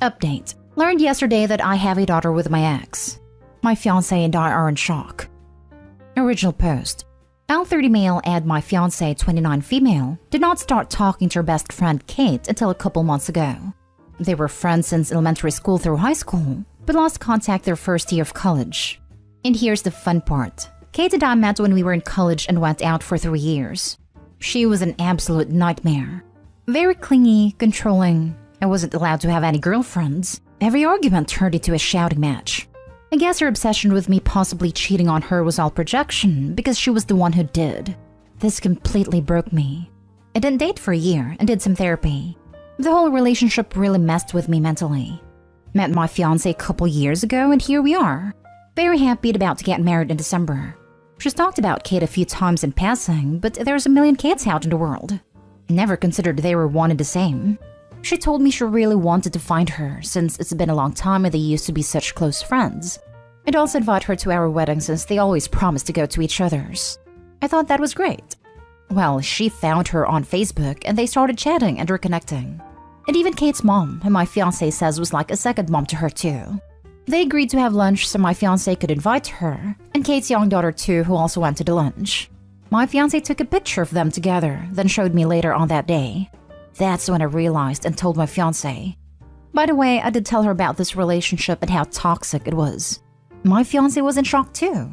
Update. Learned yesterday that I have a daughter with my ex. My fiancé and I are in shock. Original post. L30 male and my fiancé 29 female did not start talking to her best friend Kate until a couple months ago. They were friends since elementary school through high school, but lost contact their first year of college. And here's the fun part. Kate and I met when we were in college and went out for 3 years. She was an absolute nightmare. Very clingy, controlling. I wasn't allowed to have any girlfriends. Every argument turned into a shouting match. I guess her obsession with me possibly cheating on her was all projection because she was the one who did. This completely broke me. I didn't date for a year and did some therapy. The whole relationship really messed with me mentally. Met my fiancé a couple years ago and here we are. Very happy and about to get married in December. She's talked about Kate a few times in passing, but there's a million Kates out in the world. Never considered they were one and the same. She told me she really wanted to find her since it's been a long time and they used to be such close friends. I'd also invite her to our wedding since they always promised to go to each other's. I thought that was great. Well, she found her on Facebook and they started chatting and reconnecting. And even Kate's mom, who my fiancé says was like a second mom to her too. They agreed to have lunch so my fiancé could invite her, and Kate's young daughter too, who also went to the lunch. My fiancé took a picture of them together, then showed me later on that day. That's when I realized and told my fiancé. By the way, I did tell her about this relationship and how toxic it was. My fiancé was in shock too.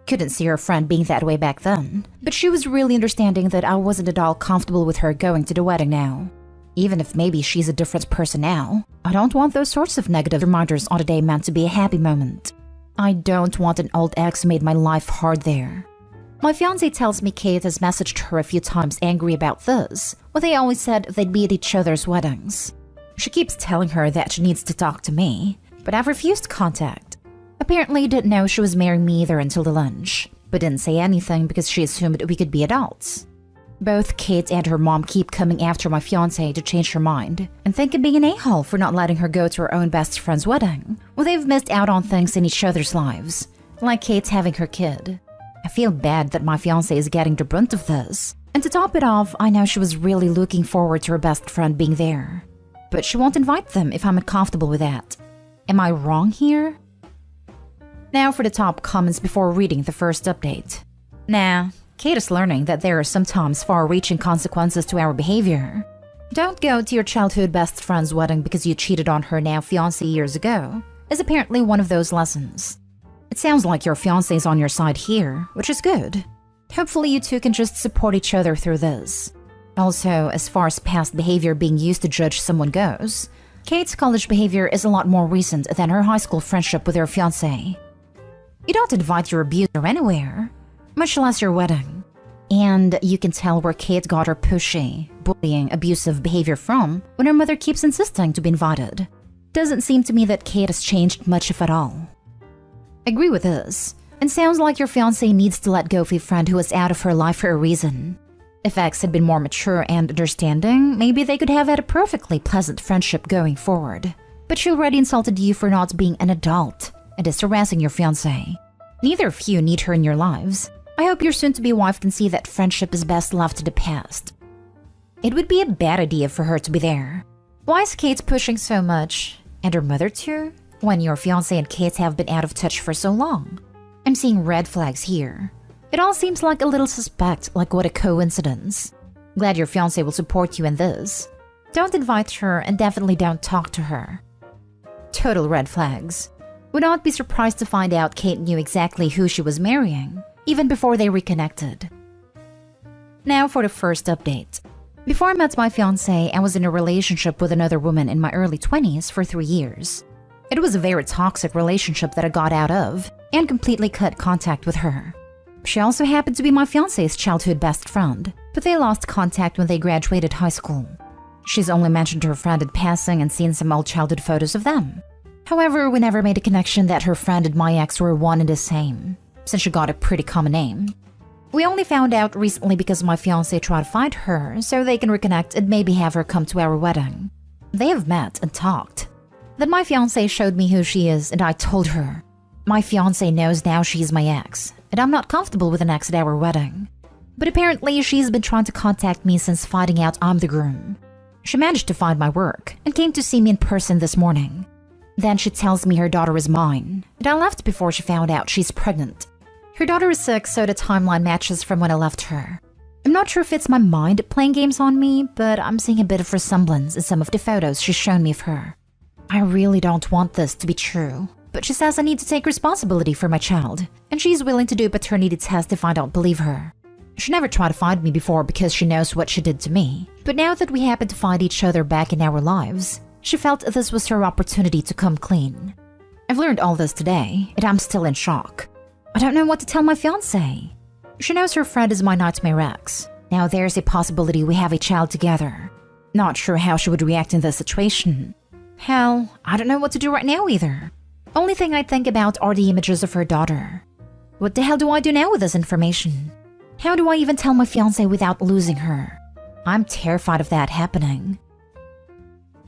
Couldn't see her friend being that way back then, but she was really understanding that I wasn't at all comfortable with her going to the wedding now. Even if maybe she's a different person now, I don't want those sorts of negative reminders on a day meant to be a happy moment. I don't want an old ex who made my life hard there. My fiancé tells me Kate has messaged her a few times angry about this, when they always said they'd be at each other's weddings. She keeps telling her that she needs to talk to me, but I've refused contact. Apparently didn't know she was marrying me either until the lunch, but didn't say anything because she assumed we could be adults. Both Kate and her mom keep coming after my fiancé to change her mind and think of being an a-hole for not letting her go to her own best friend's wedding when they've missed out on things in each other's lives, like Kate's having her kid. I feel bad that my fiancé is getting the brunt of this. And to top it off, I know she was really looking forward to her best friend being there. But she won't invite them if I'm uncomfortable with that. Am I wrong here? Now for the top comments before reading the first update. Nah, Kate is learning that there are sometimes far-reaching consequences to our behavior. Don't go to your childhood best friend's wedding because you cheated on her now fiancé years ago, is apparently one of those lessons. It sounds like your fiancé is on your side here, which is good. Hopefully you two can just support each other through this. Also, as far as past behavior being used to judge someone goes, Kate's college behavior is a lot more recent than her high school friendship with her fiancé. You don't invite your abuser anywhere, much less your wedding. And you can tell where Kate got her pushy, bullying, abusive behavior from when her mother keeps insisting to be invited. Doesn't seem to me that Kate has changed much if at all. Agree with this, and sounds like your fiancé needs to let go of a friend who was out of her life for a reason. If X had been more mature and understanding, maybe they could have had a perfectly pleasant friendship going forward. But she already insulted you for not being an adult, and is harassing your fiancé. Neither of you need her in your lives. I hope your soon-to-be wife can see that friendship is best left to the past. It would be a bad idea for her to be there. Why is Kate pushing so much? And her mother too? When your fiancé and Kate have been out of touch for so long. I'm seeing red flags here. It all seems like a little suspect, like what a coincidence. Glad your fiancé will support you in this. Don't invite her and definitely don't talk to her. Total red flags. Would not be surprised to find out Kate knew exactly who she was marrying, even before they reconnected. Now for the first update. Before I met my fiancé, I was in a relationship with another woman in my early 20s for 3 years. It was a very toxic relationship that I got out of and completely cut contact with her. She also happened to be my fiancé's childhood best friend, but they lost contact when they graduated high school. She's only mentioned her friend in passing and seen some old childhood photos of them. However, we never made a connection that her friend and my ex were one and the same, since she got a pretty common name. We only found out recently because my fiancé tried to find her so they can reconnect and maybe have her come to our wedding. They have met and talked. Then my fiancé showed me who she is and I told her. My fiancé knows now she's my ex, and I'm not comfortable with an ex at our wedding. But apparently she's been trying to contact me since finding out I'm the groom. She managed to find my work and came to see me in person this morning. Then she tells me her daughter is mine, and I left before she found out she's pregnant. Her daughter is 6, so the timeline matches from when I left her. I'm not sure if it's my mind playing games on me, but I'm seeing a bit of resemblance in some of the photos she's shown me of her. I really don't want this to be true, but she says I need to take responsibility for my child, and she's willing to do a paternity test if I don't believe her. She never tried to find me before because she knows what she did to me, but now that we happen to find each other back in our lives, she felt this was her opportunity to come clean. I've learned all this today, and I'm still in shock. I don't know what to tell my fiancé. She knows her friend is my nightmare ex. Now there's a possibility we have a child together. Not sure how she would react in this situation. Hell, I don't know what to do right now either. Only thing I think about are the images of her daughter. What the hell do I do now with this information? How do I even tell my fiancé without losing her? I'm terrified of that happening.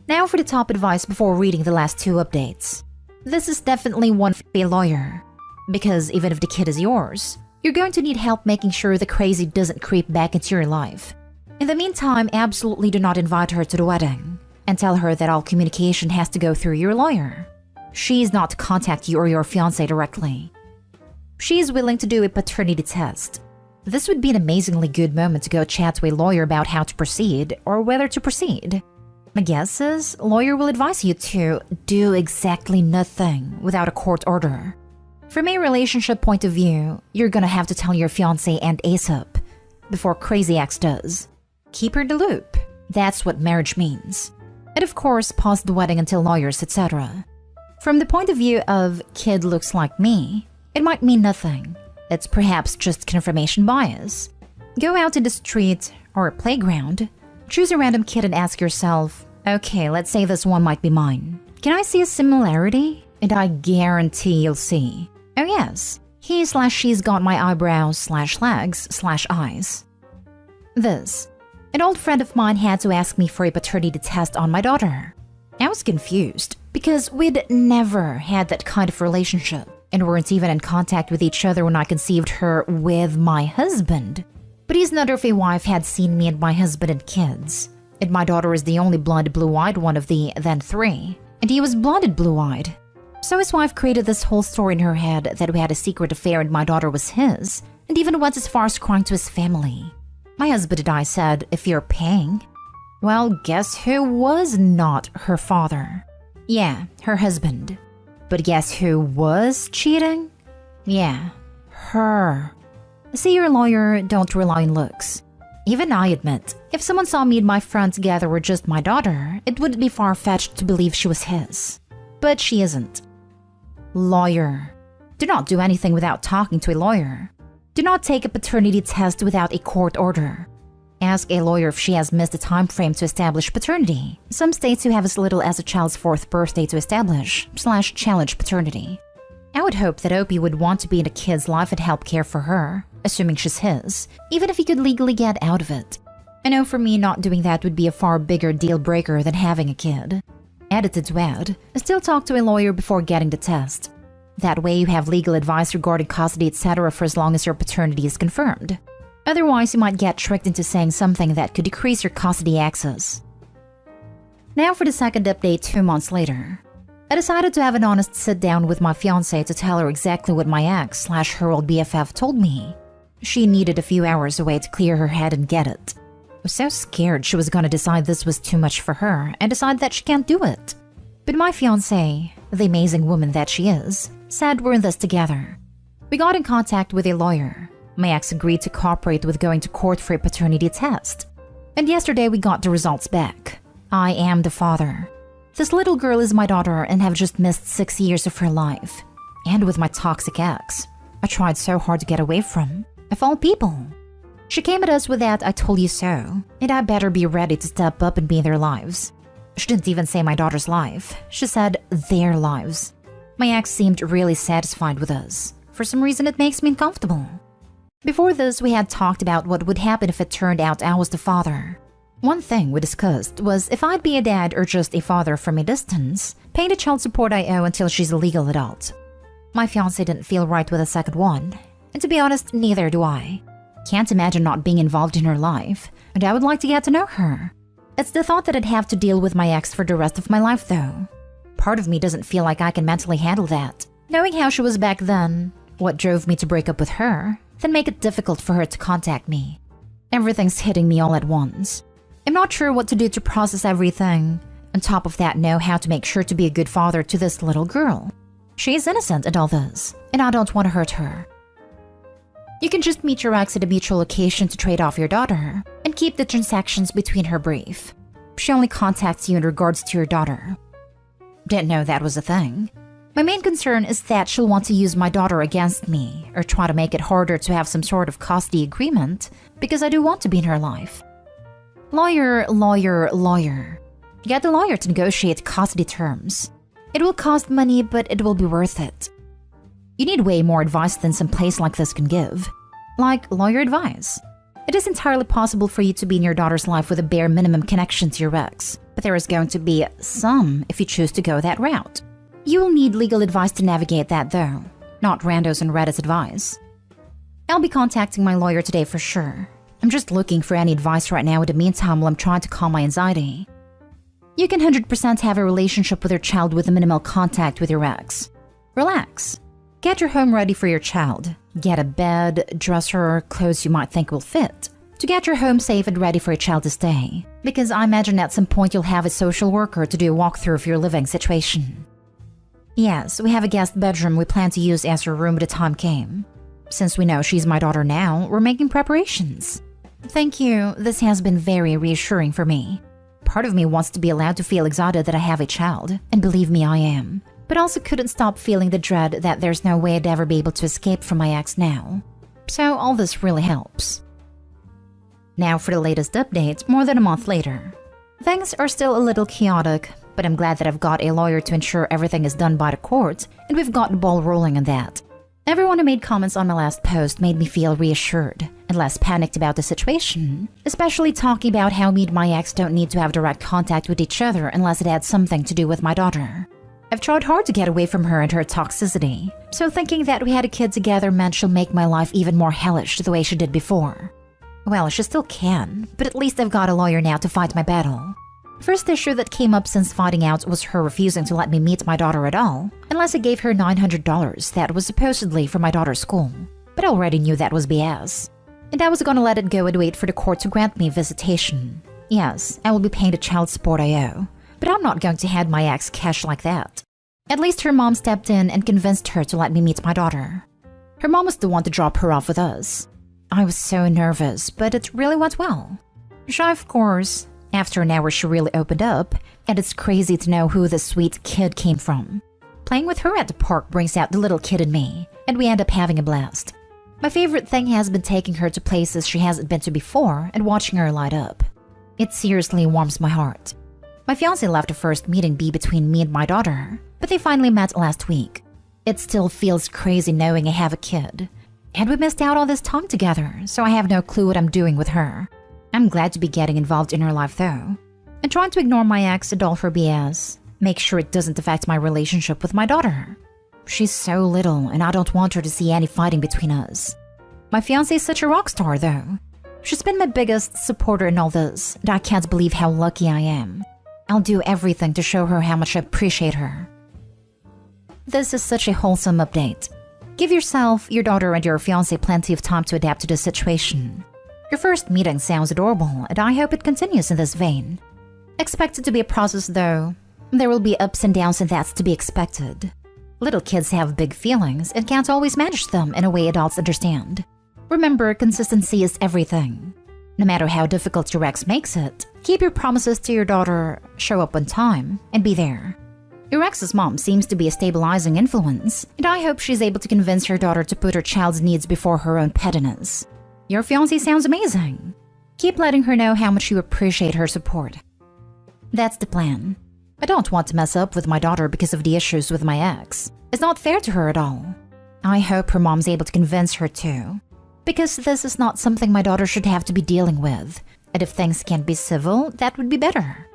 Now for the top advice before reading the last 2 updates. This is definitely one for a lawyer. Because even if the kid is yours, you're going to need help making sure the crazy doesn't creep back into your life. In the meantime, absolutely do not invite her to the wedding, and tell her that all communication has to go through your lawyer. She is not to contact you or your fiancé directly. She is willing to do a paternity test. This would be an amazingly good moment to go chat to a lawyer about how to proceed or whether to proceed. My guess is lawyer will advise you to do exactly nothing without a court order. From a relationship point of view, you're gonna have to tell your fiancé and ASAP before crazy ex does. Keep her in the loop. That's what marriage means. And of course, pause the wedding until lawyers, etc. From the point of view of kid looks like me, it might mean nothing. It's perhaps just confirmation bias. Go out in the street or a playground, choose a random kid and ask yourself, okay, let's say this one might be mine. Can I see a similarity? And I guarantee you'll see. Oh yes, he/she's got my eyebrows/legs/eyes. This. An old friend of mine had to ask me for a paternity test on my daughter. I was confused because we'd never had that kind of relationship and weren't even in contact with each other when I conceived her with my husband. But his another of a wife had seen me and my husband and kids, and my daughter is the only blonde blue-eyed one of the then 3, and he was blonded blue-eyed. So his wife created this whole story in her head that we had a secret affair and my daughter was his, and even went as far as crying to his family. My husband and I said, if you're paying. Well, guess who was not her father? Yeah, her husband. But guess who was cheating? Yeah, her. See your lawyer, don't rely on looks. Even I admit, if someone saw me and my friend together were just my daughter, it wouldn't be far-fetched to believe she was his. But she isn't. Lawyer. Do not do anything without talking to a lawyer. Do not take a paternity test without a court order. Ask a lawyer if she has missed a time frame to establish paternity. Some states you have as little as a child's 4th birthday to establish/challenge paternity. I would hope that Opie would want to be in a kid's life and help care for her, assuming she's his, even if he could legally get out of it. I know for me not doing that would be a far bigger deal breaker than having a kid. Edited to add, still talk to a lawyer before getting the test. That way you have legal advice regarding custody etc. for as long as your paternity is confirmed. Otherwise you might get tricked into saying something that could decrease your custody access. Now for the second update 2 months later. I decided to have an honest sit down with my fiancée to tell her exactly what my ex/her old BFF told me. She needed a few hours away to clear her head and get it. I was so scared she was gonna decide this was too much for her and decide that she can't do it. But my fiancée, the amazing woman that she is, said we're in this together. We got in contact with a lawyer. My ex agreed to cooperate with going to court for a paternity test. And yesterday we got the results back. I am the father. This little girl is my daughter and have just missed 6 years of her life. And with my toxic ex, I tried so hard to get away from, of all people. She came at us with that "I told you so," and I better be ready to step up and be in their lives. She didn't even say my daughter's life. She said their lives. My ex seemed really satisfied with us. For some reason it makes me uncomfortable. Before this, we had talked about what would happen if it turned out I was the father. One thing we discussed was if I'd be a dad or just a father from a distance, paying the child support I owe until she's a legal adult. My fiancé didn't feel right with the second one, and to be honest, neither do I. Can't imagine not being involved in her life, and I would like to get to know her. It's the thought that I'd have to deal with my ex for the rest of my life, though. Part of me doesn't feel like I can mentally handle that. Knowing how she was back then, what drove me to break up with her, then make it difficult for her to contact me. Everything's hitting me all at once. I'm not sure what to do to process everything. On top of that, know how to make sure to be a good father to this little girl. She is innocent in all this, and I don't want to hurt her. You can just meet your ex at a mutual location to trade off your daughter, and keep the transactions between her brief. She only contacts you in regards to your daughter. Didn't know that was a thing. My main concern is that she'll want to use my daughter against me, or try to make it harder to have some sort of custody agreement, because I do want to be in her life. Lawyer, lawyer, lawyer. Get a lawyer to negotiate custody terms. It will cost money, but it will be worth it. You need way more advice than some place like this can give. Like lawyer advice. It is entirely possible for you to be in your daughter's life with a bare minimum connection to your ex, but there is going to be some if you choose to go that route. You will need legal advice to navigate that, though, not randos and Reddit's advice. I'll be contacting my lawyer today for sure. I'm just looking for any advice right now in the meantime while I'm trying to calm my anxiety. You can 100% have a relationship with your child with a minimal contact with your ex. Relax. Get your home ready for your child. Get a bed, dresser, clothes you might think will fit. To get your home safe and ready for your child to stay. Because I imagine at some point you'll have a social worker to do a walkthrough of your living situation. Yes, we have a guest bedroom we plan to use as her room when the time came. Since we know she's my daughter now, we're making preparations. Thank you, this has been very reassuring for me. Part of me wants to be allowed to feel excited that I have a child, and believe me, I am. But also couldn't stop feeling the dread that there's no way I'd ever be able to escape from my ex now. So all this really helps. Now for the latest update, more than a month later. Things are still a little chaotic, but I'm glad that I've got a lawyer to ensure everything is done by the court, and we've got the ball rolling on that. Everyone who made comments on my last post made me feel reassured and less panicked about the situation, especially talking about how me and my ex don't need to have direct contact with each other unless it had something to do with my daughter. I've tried hard to get away from her and her toxicity, so thinking that we had a kid together meant she'll make my life even more hellish the way she did before. Well, she still can, but at least I've got a lawyer now to fight my battle. First issue that came up since finding out was her refusing to let me meet my daughter at all, unless I gave her $900 that was supposedly for my daughter's school. But I already knew that was BS. And I was gonna let it go and wait for the court to grant me visitation. Yes, I will be paying the child support I owe, but I'm not going to hand my ex cash like that. At least her mom stepped in and convinced her to let me meet my daughter. Her mom was the one to drop her off with us. I was so nervous, but it really went well. Shy, of course. After an hour, she really opened up, and it's crazy to know who this sweet kid came from. Playing with her at the park brings out the little kid in me, and we end up having a blast. My favorite thing has been taking her to places she hasn't been to before and watching her light up. It seriously warms my heart. My fiancé left the first meeting be between me and my daughter, but they finally met last week. It still feels crazy knowing I have a kid. And we missed out all this time together, so I have no clue what I'm doing with her. I'm glad to be getting involved in her life though. And trying to ignore my ex and all her BS. Make sure it doesn't affect my relationship with my daughter. She's so little and I don't want her to see any fighting between us. My fiancé is such a rock star though. She's been my biggest supporter in all this, and I can't believe how lucky I am. I'll do everything to show her how much I appreciate her. This is such a wholesome update. Give yourself, your daughter, and your fiancé plenty of time to adapt to the situation. Your first meeting sounds adorable, and I hope it continues in this vein. Expect it to be a process though. There will be ups and downs, and that's to be expected. Little kids have big feelings and can't always manage them in a way adults understand. Remember, consistency is everything. No matter how difficult your ex makes it, keep your promises to your daughter, show up on time, and be there. Your ex's mom seems to be a stabilizing influence, and I hope she's able to convince her daughter to put her child's needs before her own pettiness. Your fiancé sounds amazing. Keep letting her know how much you appreciate her support. That's the plan. I don't want to mess up with my daughter because of the issues with my ex. It's not fair to her at all. I hope her mom's able to convince her too. Because this is not something my daughter should have to be dealing with. And if things can be civil, that would be better.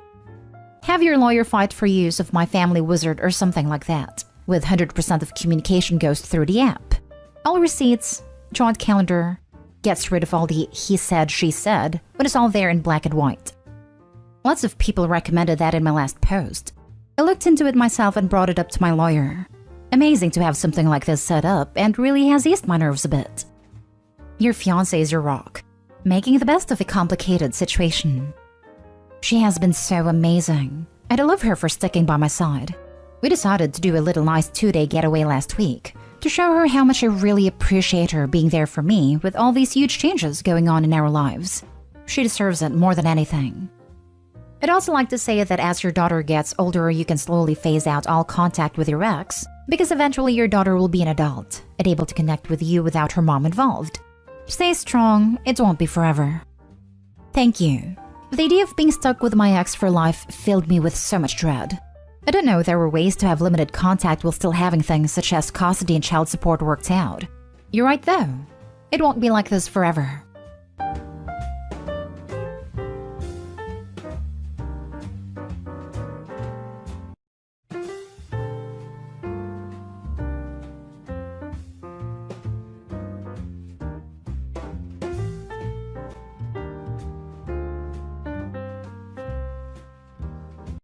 Have your lawyer fight for use of My Family Wizard or something like that, with 100% of communication goes through the app. All receipts, joint calendar, gets rid of all the he said, she said, when it's all there in black and white. Lots of people recommended that in my last post. I looked into it myself and brought it up to my lawyer. Amazing to have something like this set up and really has eased my nerves a bit. Your fiancé is your rock, making the best of a complicated situation. She has been so amazing, and I love her for sticking by my side. We decided to do a little nice 2-day getaway last week to show her how much I really appreciate her being there for me with all these huge changes going on in our lives. She deserves it more than anything. I'd also like to say that as your daughter gets older, you can slowly phase out all contact with your ex, because eventually your daughter will be an adult and able to connect with you without her mom involved. Stay strong, it won't be forever. Thank you. The idea of being stuck with my ex for life filled me with so much dread. I didn't know there were ways to have limited contact while still having things such as custody and child support worked out. You're right though. It won't be like this forever.